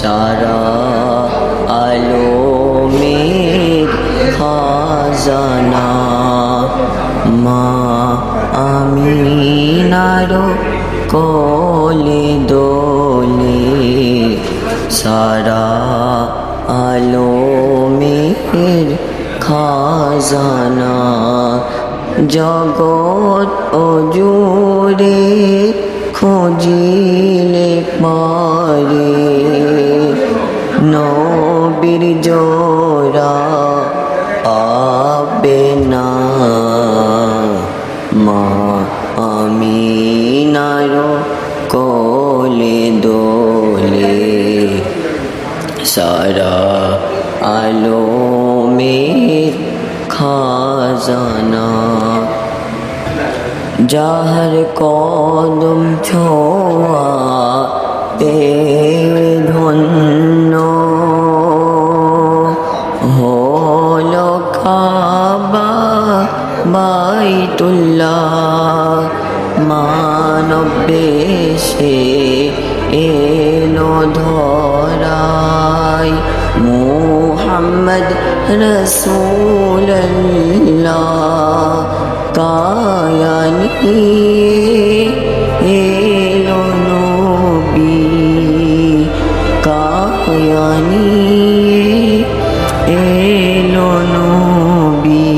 সারা আলোমের খাজানা মা আমিনার কোলে দোলে সারা আলোমের খাজানা জগৎ অজুরে খুঁজিলে পারে নবীর জোড়া পাবে না মা আমিনার কোলে দোলে সারা আলোমের খাজানা যাহার কদম ছোঁয়া পে ধন্য হল কাবা বাইতুল্লাহ মানব বেশে এলো ধরাই মুহাম্মদ রাসূলুল্লাহ কায়া নিয়ে এলো নবী কায়া নিয়ে এলো নবী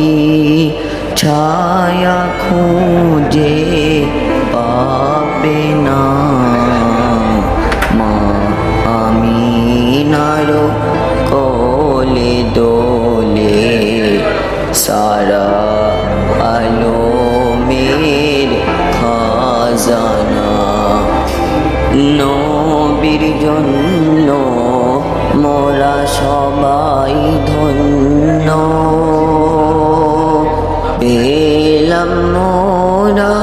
ছায়া খুঁজে পাবে না মা আমিনার কোলে দোলে সারা আলোমের খাজানা নবীর জন্য মোরা সবাই ধন্য পেলাম মোরা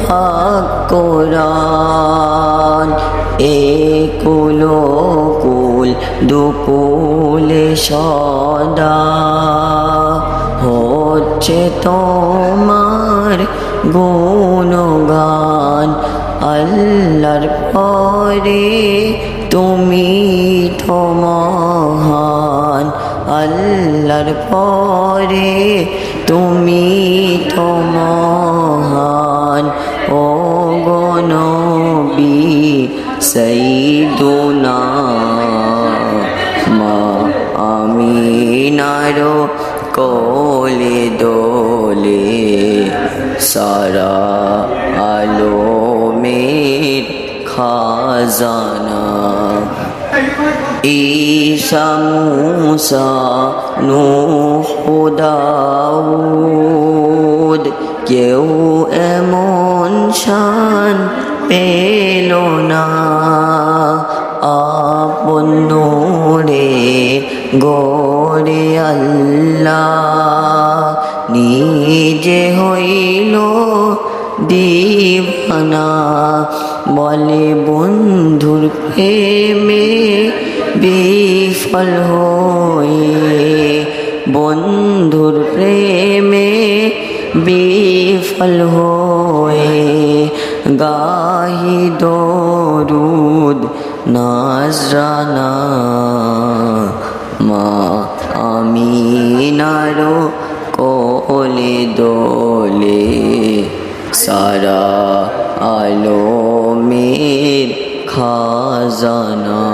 হক কোরআন একুল কুল দুকুলে সদা হচ্ছে তোমার গুণগান আল্লাহর পরে তুমি তো মহান আল্লাহর পরে তুমি তো মহান ও গো নবী সাইয়্যিদুনা মা আমিনার কোলে দোলে সারা আলোমের খাজানা ঈসা মুসা নূহ দাউদ কেউ এমন শান পেল না আপন নূরে গড়ে আল্লাহ নিজে হইল দিবানা বলে বন্ধুর প্রেমে বিফল হয়ে বন্ধুর প্রেমে বিফল হয়ে গাহি দরুদ নাজরানা মা আমিনার কোলে দোলে সারা আলোমের খাজানা।